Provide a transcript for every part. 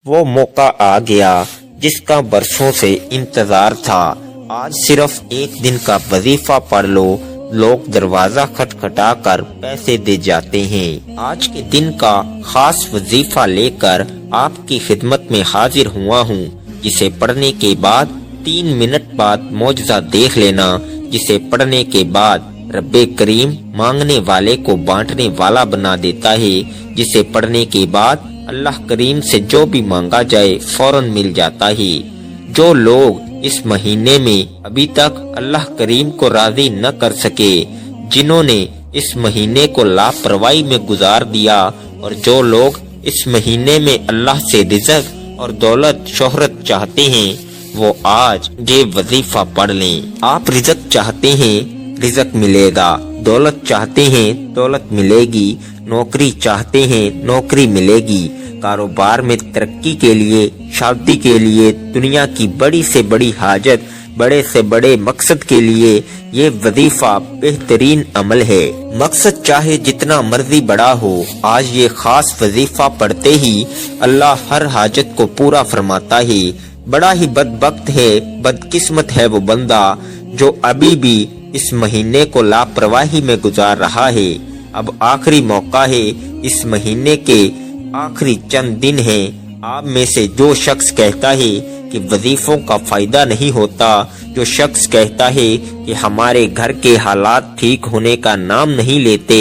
وہ موقع آ گیا جس کا برسوں سے انتظار تھا۔ آج صرف ایک دن کا وظیفہ پڑھ لو، لوگ دروازہ کھٹکھٹا کر پیسے دے جاتے ہیں۔ آج کے دن کا خاص وظیفہ لے کر آپ کی خدمت میں حاضر ہوا ہوں، جسے پڑھنے کے بعد 3 منٹ بعد معجزہ دیکھ لینا، جسے پڑھنے کے بعد رب کریم مانگنے والے کو بانٹنے والا بنا دیتا ہے، جسے پڑھنے کے بعد اللہ کریم سے جو بھی مانگا جائے فوراً مل جاتا ہے۔ جو لوگ اس مہینے میں ابھی تک اللہ کریم کو راضی نہ کر سکے، جنہوں نے اس مہینے کو لاپرواہی میں گزار دیا، اور جو لوگ اس مہینے میں اللہ سے رزق اور دولت شہرت چاہتے ہیں، وہ آج یہ وظیفہ پڑھ لیں۔ آپ رزق چاہتے ہیں، رزق ملے گا، دولت چاہتے ہیں، دولت ملے گی، نوکری چاہتے ہیں، نوکری ملے گی، کاروبار میں ترقی کے لیے، شادی کے لیے، دنیا کی بڑی سے بڑی حاجت، بڑے سے بڑے مقصد کے لیے یہ وظیفہ بہترین عمل ہے۔ مقصد چاہے جتنا مرضی بڑا ہو، آج یہ خاص وظیفہ پڑھتے ہی اللہ ہر حاجت کو پورا فرماتا ہے۔ بڑا ہی بدبخت ہے، بدقسمت ہے وہ بندہ جو ابھی بھی اس مہینے کو لاپرواہی میں گزار رہا ہے۔ اب آخری موقع ہے، اس مہینے کے آخری چند دن ہیں۔ آپ میں سے جو شخص کہتا ہے کہ وظیفوں کا فائدہ نہیں ہوتا، جو شخص کہتا ہے کہ ہمارے گھر کے حالات ٹھیک ہونے کا نام نہیں لیتے،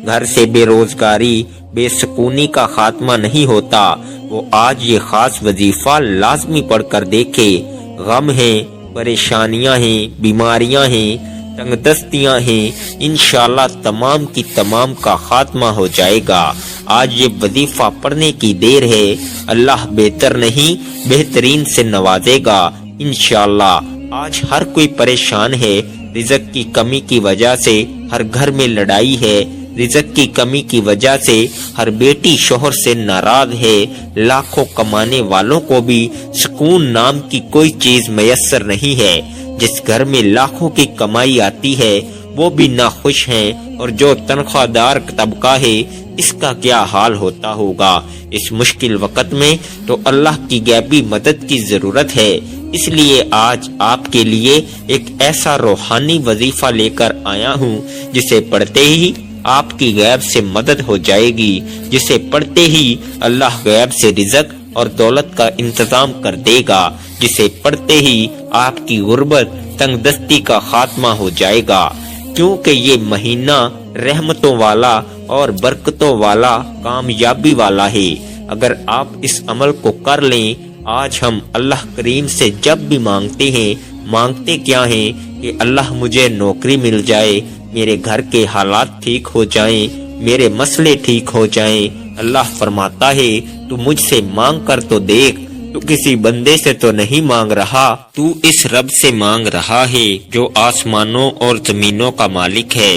گھر سے بے روزگاری، بے سکونی کا خاتمہ نہیں ہوتا، وہ آج یہ خاص وظیفہ لازمی پڑھ کر دیکھے۔ غم ہیں، پریشانیاں ہیں، بیماریاں ہیں، تنگ دستیاں ہیں، انشاءاللہ تمام کی تمام کا خاتمہ ہو جائے گا۔ آج یہ وظیفہ پڑھنے کی دیر ہے، اللہ بہتر نہیں بہترین سے نوازے گا انشاءاللہ۔ آج ہر کوئی پریشان ہے، رزق کی کمی کی وجہ سے ہر گھر میں لڑائی ہے، رزق کی کمی کی وجہ سے ہر بیٹی شوہر سے ناراض ہے، لاکھوں کمانے والوں کو بھی سکون نام کی کوئی چیز میسر نہیں ہے۔ جس گھر میں لاکھوں کی کمائی آتی ہے وہ بھی ناخوش ہیں، اور جو تنخواہ دار طبقہ ہے اس کا کیا حال ہوتا ہوگا۔ اس مشکل وقت میں تو اللہ کی غیبی مدد کی ضرورت ہے۔ اس لیے آج آپ کے لیے ایک ایسا روحانی وظیفہ لے کر آیا ہوں جسے پڑھتے ہی آپ کی غیب سے مدد ہو جائے گی، جسے پڑھتے ہی اللہ غیب سے رزق اور دولت کا انتظام کر دے گا، جسے پڑھتے ہی آپ کی غربت، تنگ دستی کا خاتمہ ہو جائے گا، کیونکہ یہ مہینہ رحمتوں والا اور برکتوں والا، کامیابی والا ہے۔ اگر آپ اس عمل کو کر لیں، آج ہم اللہ کریم سے جب بھی مانگتے ہیں، مانگتے کیا ہیں کہ اللہ مجھے نوکری مل جائے، میرے گھر کے حالات ٹھیک ہو جائیں، میرے مسئلے ٹھیک ہو جائیں۔ اللہ فرماتا ہے تو مجھ سے مانگ کر تو دیکھ، تو کسی بندے سے تو نہیں مانگ رہا، تو اس رب سے مانگ رہا ہے جو آسمانوں اور زمینوں کا مالک ہے،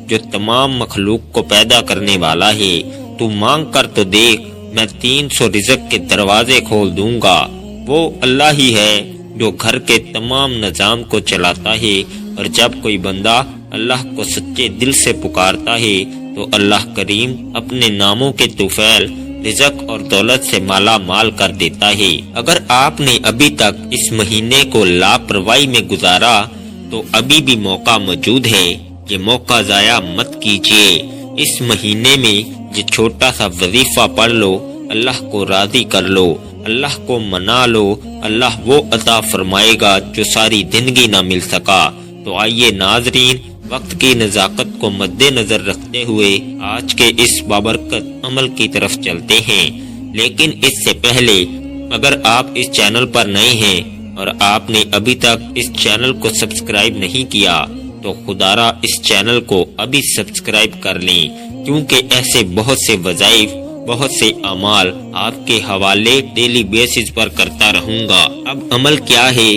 جو تمام مخلوق کو پیدا کرنے والا ہے۔ تو مانگ کر تو دیکھ، میں 300 رزق کے دروازے کھول دوں گا۔ وہ اللہ ہی ہے جو گھر کے تمام نظام کو چلاتا ہے، اور جب کوئی بندہ اللہ کو سچے دل سے پکارتا ہے تو اللہ کریم اپنے ناموں کے طفیل رزق اور دولت سے مالا مال کر دیتا ہے۔ اگر آپ نے ابھی تک اس مہینے کو لاپرواہی میں گزارا تو ابھی بھی موقع موجود ہے، یہ موقع ضائع مت کیجیے۔ اس مہینے میں یہ چھوٹا سا وظیفہ پڑھ لو، اللہ کو راضی کر لو، اللہ کو منا لو، اللہ وہ عطا فرمائے گا جو ساری زندگی نہ مل سکا۔ تو آئیے ناظرین، وقت کی نزاکت کو مد نظر رکھتے ہوئے آج کے اس بابرکت عمل کی طرف چلتے ہیں۔ لیکن اس سے پہلے اگر آپ اس چینل پر نئے ہیں اور آپ نے ابھی تک اس چینل کو سبسکرائب نہیں کیا تو خدارا اس چینل کو ابھی سبسکرائب کر لیں، کیونکہ ایسے بہت سے وظائف، بہت سے اعمال آپ کے حوالے ڈیلی بیسز پر کرتا رہوں گا۔ اب عمل کیا ہے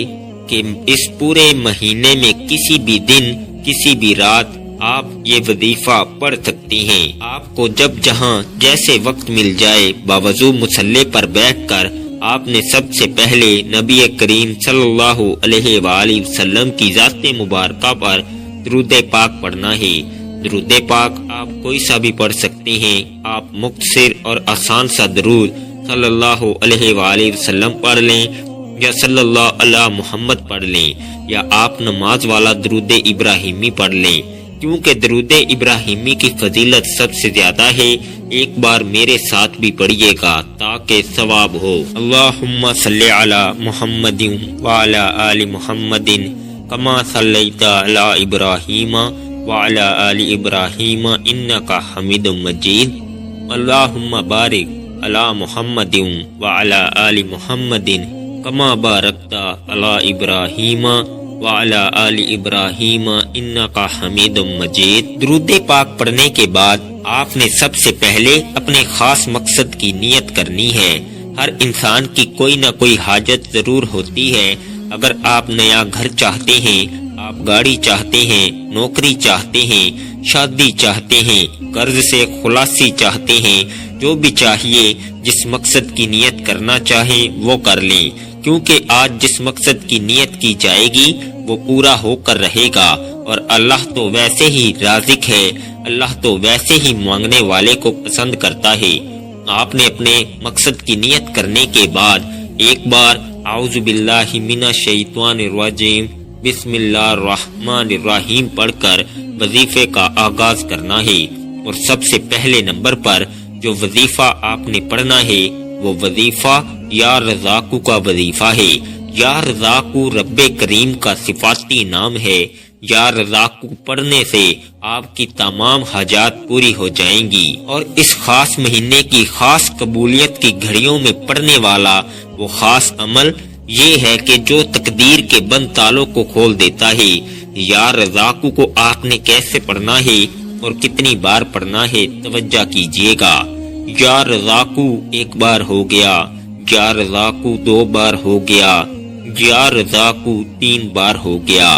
کہ اس پورے مہینے میں کسی بھی دن، کسی بھی رات آپ یہ وظیفہ پڑھ سکتی ہیں۔ آپ کو جب جہاں جیسے وقت مل جائے، باوضو مصلی پر بیٹھ کر آپ نے سب سے پہلے نبی کریم صلی اللہ علیہ وآلہ وسلم کی ذات مبارکہ پر درود پاک پڑھنا ہے۔ درود پاک آپ کوئی سا بھی پڑھ سکتے ہیں۔ آپ مختصر اور آسان سا درود صلی اللہ علیہ وآلہ وسلم پڑھ لیں یا صلی اللہ علی محمد پڑھ لیں یا آپ نماز والا درود ابراہیمی پڑھ لیں، کیونکہ درود ابراہیمی کی فضیلت سب سے زیادہ ہے۔ ایک بار میرے ساتھ بھی پڑھیے گا تاکہ ثواب ہو۔ اللہم صلی علی محمد وعلی آل محمد کما صلیت علی ابراہیم وعلی آل ابراہیم انک حمید مجید۔ اللہم بارک علی محمد وعلی آل محمد کما بارکت علی ابراہیم وعلی آل ابراہیم انک حمید مجید۔ درود پاک پڑھنے کے بعد آپ نے سب سے پہلے اپنے خاص مقصد کی نیت کرنی ہے۔ ہر انسان کی کوئی نہ کوئی حاجت ضرور ہوتی ہے۔ اگر آپ نیا گھر چاہتے ہیں، آپ گاڑی چاہتے ہیں، نوکری چاہتے ہیں، شادی چاہتے ہیں، قرض سے خلاصی چاہتے ہیں، جو بھی چاہیے، جس مقصد کی نیت کرنا چاہیں وہ کر لیں، کیونکہ آج جس مقصد کی نیت کی جائے گی وہ پورا ہو کر رہے گا، اور اللہ تو ویسے ہی رازق ہے، اللہ تو ویسے ہی مانگنے والے کو پسند کرتا ہے۔ آپ نے اپنے مقصد کی نیت کرنے کے بعد ایک بار اعوذ باللہ من الشیطان الرجیم بسم اللہ الرحمن الرحیم پڑھ کر وظیفے کا آغاز کرنا ہے۔ اور سب سے پہلے نمبر پر جو وظیفہ آپ نے پڑھنا ہے وہ وظیفہ یا رزاقو کا وظیفہ ہے۔ یا رزاقو رب کریم کا صفاتی نام ہے۔ یا رزاقو پڑھنے سے آپ کی تمام حاجات پوری ہو جائیں گی، اور اس خاص مہینے کی خاص قبولیت کی گھڑیوں میں پڑھنے والا وہ خاص عمل یہ ہے کہ جو تقدیر کے بند تالوں کو کھول دیتا ہے۔ یا رزاقو کو آپ نے کیسے پڑھنا ہے اور کتنی بار پڑھنا ہے، توجہ کیجیے گا۔ یا رزاقو ایک بار ہو گیا، یا رزاقو دو بار ہو گیا، یا رزاقو تین بار ہو گیا۔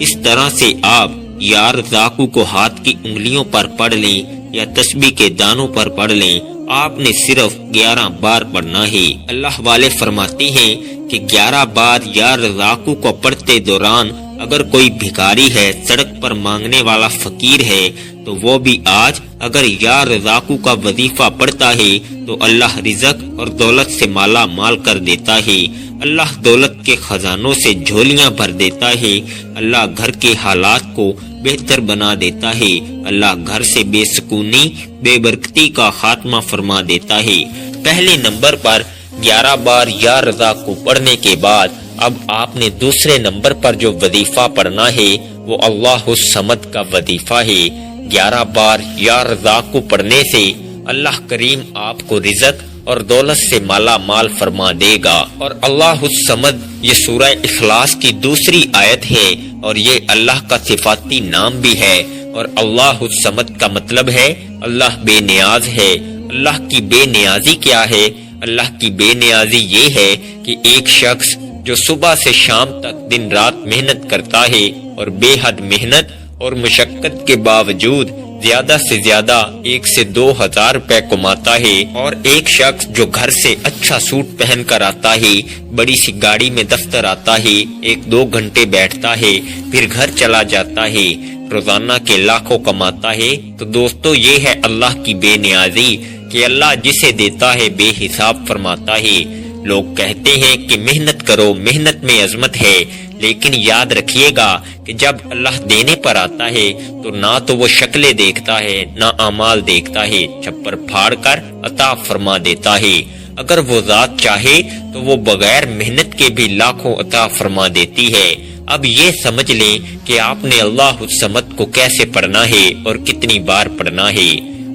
اس طرح سے آپ یا رزاقو کو ہاتھ کی انگلیوں پر پڑھ لیں یا تسبیح کے دانوں پر پڑھ لیں۔ آپ نے صرف 11 بار پڑھنا ہے۔ اللہ والے فرماتے ہیں کہ 11 بار یا رزاقو کو پڑھتے دوران اگر کوئی بھکاری ہے، سڑک پر مانگنے والا فقیر ہے، تو وہ بھی آج اگر یا رزاقو کا وظیفہ پڑھتا ہے تو اللہ رزق اور دولت سے مالا مال کر دیتا ہے۔ اللہ دولت کے خزانوں سے جھولیاں بھر دیتا ہے۔ اللہ گھر کے حالات کو بہتر بنا دیتا ہے۔ اللہ گھر سے بے سکونی، بے برکتی کا خاتمہ فرما دیتا ہے۔ پہلے نمبر پر 11 بار یا رزاقو پڑھنے کے بعد اب آپ نے دوسرے نمبر پر جو وظیفہ پڑھنا ہے وہ اللہ الصمد کا وظیفہ ہے۔ 11 بار یا رزاقو پڑھنے سے اللہ کریم آپ کو رزق اور دولت سے مالا مال فرما دے گا۔ اور اللہ الصمد یہ سورہ اخلاص کی دوسری آیت ہے، اور یہ اللہ کا صفاتی نام بھی ہے۔ اور اللہ الصمد کا مطلب ہے اللہ بے نیاز ہے۔ اللہ کی بے نیازی کیا ہے؟ اللہ کی بے نیازی یہ ہے کہ ایک شخص جو صبح سے شام تک دن رات محنت کرتا ہے اور بے حد محنت اور مشقت کے باوجود زیادہ سے زیادہ 1 سے 2,000 روپے کماتا ہے، اور ایک شخص جو گھر سے اچھا سوٹ پہن کر آتا ہے، بڑی سی گاڑی میں دفتر آتا ہے، 1-2 گھنٹے بیٹھتا ہے، پھر گھر چلا جاتا ہے، روزانہ کے لاکھوں کماتا ہے۔ تو دوستو یہ ہے اللہ کی بے نیازی کہ اللہ جسے دیتا ہے بے حساب فرماتا ہے۔ لوگ کہتے ہیں کہ محنت کرو، محنت میں عظمت ہے، لیکن یاد رکھیے گا کہ جب اللہ دینے پر آتا ہے تو نہ تو وہ شکلیں دیکھتا ہے نہ اعمال دیکھتا ہے، چھپر پھاڑ کر عطا فرما دیتا ہے۔ اگر وہ ذات چاہے تو وہ بغیر محنت کے بھی لاکھوں عطا فرما دیتی ہے۔ اب یہ سمجھ لیں کہ آپ نے اللہ الصمد کو کیسے پڑھنا ہے اور کتنی بار پڑھنا ہے۔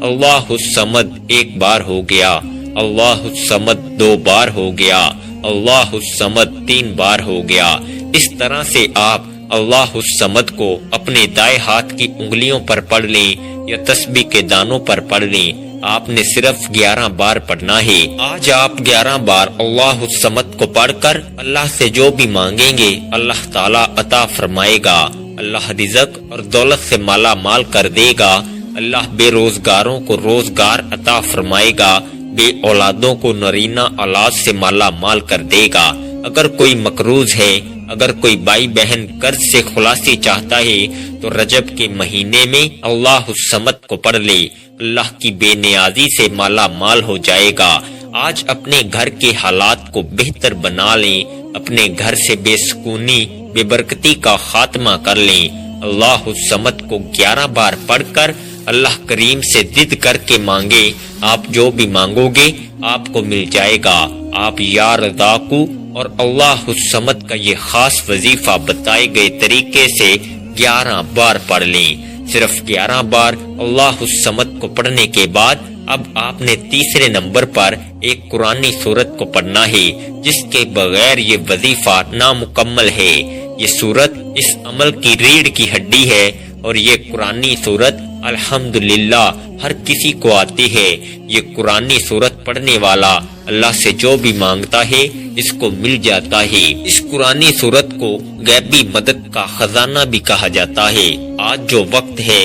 اللہ الصمد 1 بار ہو گیا، اللہ الصمد 2 بار ہو گیا، اللہ الصمد 3 بار ہو گیا۔ اس طرح سے آپ اللہ الصمد کو اپنے دائیں ہاتھ کی انگلیوں پر پڑھ لیں یا تسبیح کے دانوں پر پڑھ لیں۔ آپ نے صرف 11 بار پڑھنا ہے۔ آج آپ 11 بار اللہ الصمد کو پڑھ کر اللہ سے جو بھی مانگیں گے اللہ تعالیٰ عطا فرمائے گا۔ اللہ رزق اور دولت سے مالا مال کر دے گا۔ اللہ بے روزگاروں کو روزگار عطا فرمائے گا، بے اولادوں کو نرینہ اولاد سے مالا مال کر دے گا۔ اگر کوئی مقروض ہے، اگر کوئی بھائی بہن قرض سے خلاصی چاہتا ہے تو رجب کے مہینے میں اللہ الصمد کو پڑھ لے، اللہ کی بے نیازی سے مالا مال ہو جائے گا۔ آج اپنے گھر کے حالات کو بہتر بنا لیں، اپنے گھر سے بے سکونی بے برکتی کا خاتمہ کر لیں۔ اللہ الصمد کو 11 بار پڑھ کر اللہ کریم سے ضد کر کے مانگے، آپ جو بھی مانگو گے آپ کو مل جائے گا۔ آپ یا رزاقو اور اللہ الصمد کا یہ خاص وظیفہ بتائے گئے طریقے سے 11 بار پڑھ لیں۔ صرف 11 بار اللہ الصمد کو پڑھنے کے بعد اب آپ نے تیسرے نمبر پر ایک قرآنی سورت کو پڑھنا ہے، جس کے بغیر یہ وظیفہ نامکمل ہے۔ یہ سورت اس عمل کی ریڑھ کی ہڈی ہے اور یہ قرآنی سورت الحمدللہ ہر کسی کو آتی ہے۔ یہ قرآنی سورت پڑھنے والا اللہ سے جو بھی مانگتا ہے اس کو مل جاتا ہے۔ اس قرآنی سورت کو غیبی مدد کا خزانہ بھی کہا جاتا ہے۔ آج جو وقت ہے،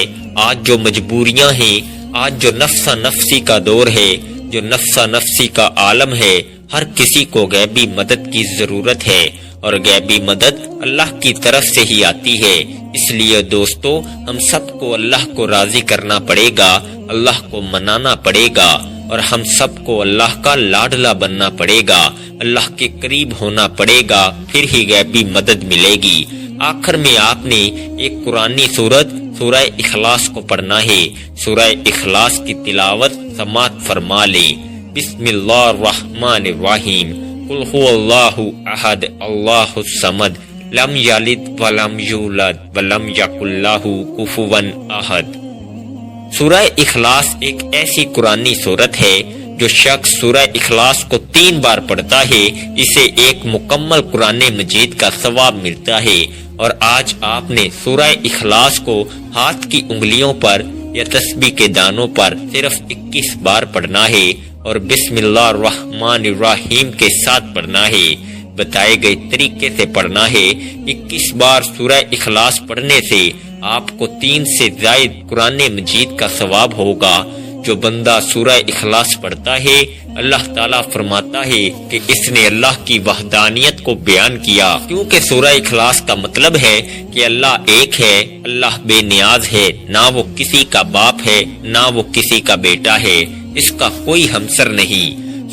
آج جو مجبوریاں ہیں، آج جو نفسا نفسی کا دور ہے، جو نفسا نفسی کا عالم ہے، ہر کسی کو غیبی مدد کی ضرورت ہے اور غیبی مدد اللہ کی طرف سے ہی آتی ہے۔ اس لیے دوستو، ہم سب کو اللہ کو راضی کرنا پڑے گا، اللہ کو منانا پڑے گا اور ہم سب کو اللہ کا لاڈلا بننا پڑے گا، اللہ کے قریب ہونا پڑے گا، پھر ہی غیبی مدد ملے گی۔ آخر میں آپ نے ایک قرآنی سورت سورہ اخلاص کو پڑھنا ہے۔ سورہ اخلاص کی تلاوت سماعت فرما لیں۔ بسم اللہ الرحمن الرحیم، قل هو اللہ احد اللہ الصمد لم یلد ولم یولد ولم یکن لہ کفوا احد۔ سورہ اخلاص ایک ایسی قرآنی سورت ہے جو شخص سورہ اخلاص کو 3 بار پڑھتا ہے، اسے ایک مکمل قرآن مجید کا ثواب ملتا ہے۔ اور آج آپ نے سورہ اخلاص کو ہاتھ کی انگلیوں پر یا تسبیح کے دانوں پر صرف 21 بار پڑھنا ہے اور بسم اللہ الرحمن الرحیم کے ساتھ پڑھنا ہے۔ بتائے گئے طریقے سے پڑھنا ہے۔ 21 بار سورہ اخلاص پڑھنے سے آپ کو 3 سے زائد قرآن مجید کا ثواب ہوگا۔ جو بندہ سورہ اخلاص پڑھتا ہے، اللہ تعالیٰ فرماتا ہے کہ اس نے اللہ کی وحدانیت کو بیان کیا، کیونکہ سورہ اخلاص کا مطلب ہے کہ اللہ ایک ہے، اللہ بے نیاز ہے، نہ وہ کسی کا باپ ہے نہ وہ کسی کا بیٹا ہے، اس کا کوئی ہمسر نہیں۔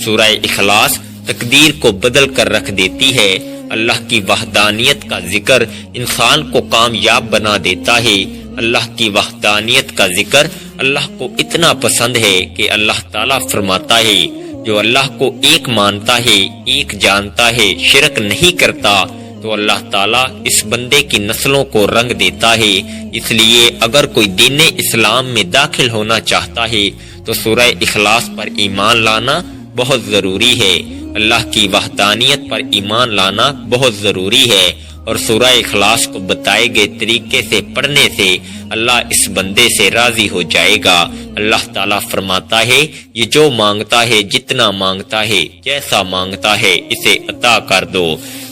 سورہ اخلاص تقدیر کو بدل کر رکھ دیتی ہے۔ اللہ کی وحدانیت کا ذکر انسان کو کامیاب بنا دیتا ہے۔ اللہ کی وحدانیت کا ذکر اللہ کو اتنا پسند ہے کہ اللہ تعالیٰ فرماتا ہے، جو اللہ کو ایک مانتا ہے، ایک جانتا ہے، شرک نہیں کرتا، تو اللہ تعالیٰ اس بندے کی نسلوں کو رنگ دیتا ہے۔ اس لیے اگر کوئی دین اسلام میں داخل ہونا چاہتا ہے تو سورہ اخلاص پر ایمان لانا بہت ضروری ہے، اللہ کی وحدانیت پر ایمان لانا بہت ضروری ہے، اور سورہ اخلاص کو بتائے گئے طریقے سے پڑھنے سے اللہ اس بندے سے راضی ہو جائے گا۔ اللہ تعالیٰ فرماتا ہے، یہ جو مانگتا ہے، جتنا مانگتا ہے، جیسا مانگتا ہے، اسے عطا کر دو۔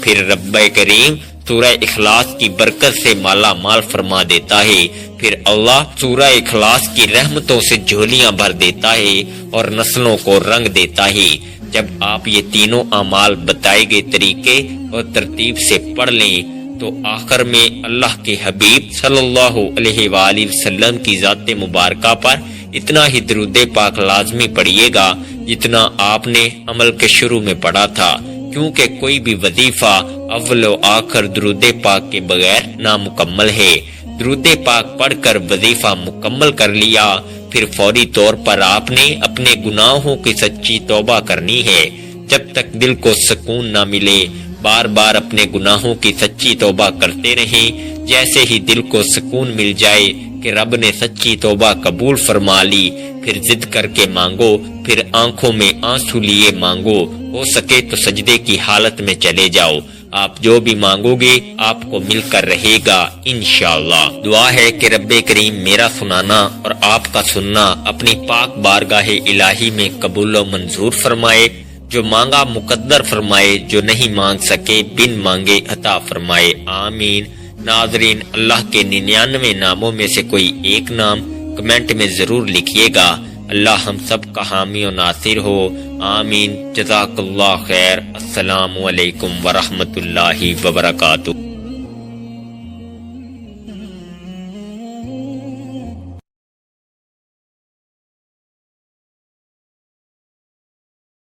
پھر رب کریم سورہ اخلاص کی برکت سے مالا مال فرما دیتا ہے۔ پھر اللہ سورہ اخلاص کی رحمتوں سے جھولیاں بھر دیتا ہے اور نسلوں کو رنگ دیتا ہے۔ جب آپ یہ تینوں اعمال بتائے گئے طریقے اور ترتیب سے پڑھ لیں تو آخر میں اللہ کے حبیب صلی اللہ علیہ وآلہ وسلم کی ذات مبارکہ پر اتنا ہی درود پاک لازمی پڑھیے گا جتنا آپ نے عمل کے شروع میں پڑھا تھا، کیونکہ کوئی بھی وظیفہ اول و آخر درود پاک کے بغیر نامکمل ہے۔ درود پاک پڑھ کر وظیفہ مکمل کر لیا، پھر فوری طور پر آپ نے اپنے گناہوں کی سچی توبہ کرنی ہے۔ جب تک دل کو سکون نہ ملے بار بار اپنے گناہوں کی سچی توبہ کرتے رہیں۔ جیسے ہی دل کو سکون مل جائے کہ رب نے سچی توبہ قبول فرما لی، پھر ضد کر کے مانگو، پھر آنکھوں میں آنسو لیے مانگو، ہو سکے تو سجدے کی حالت میں چلے جاؤ۔ آپ جو بھی مانگو گے آپ کو مل کر رہے گا انشاءاللہ۔ دعا ہے کہ رب کریم میرا سنانا اور آپ کا سننا اپنی پاک بارگاہ الہی میں قبول و منظور فرمائے، جو مانگا مقدر فرمائے، جو نہیں مانگ سکے بن مانگے عطا فرمائے، آمین۔ ناظرین، اللہ کے 99 ناموں میں سے کوئی ایک نام کمنٹ میں ضرور لکھیے گا۔ اللہ ہم سب کا حامی و ناصر ہو، آمین۔ جزاک اللہ خیر۔ السلام علیکم ورحمۃ اللہ وبرکاتہ۔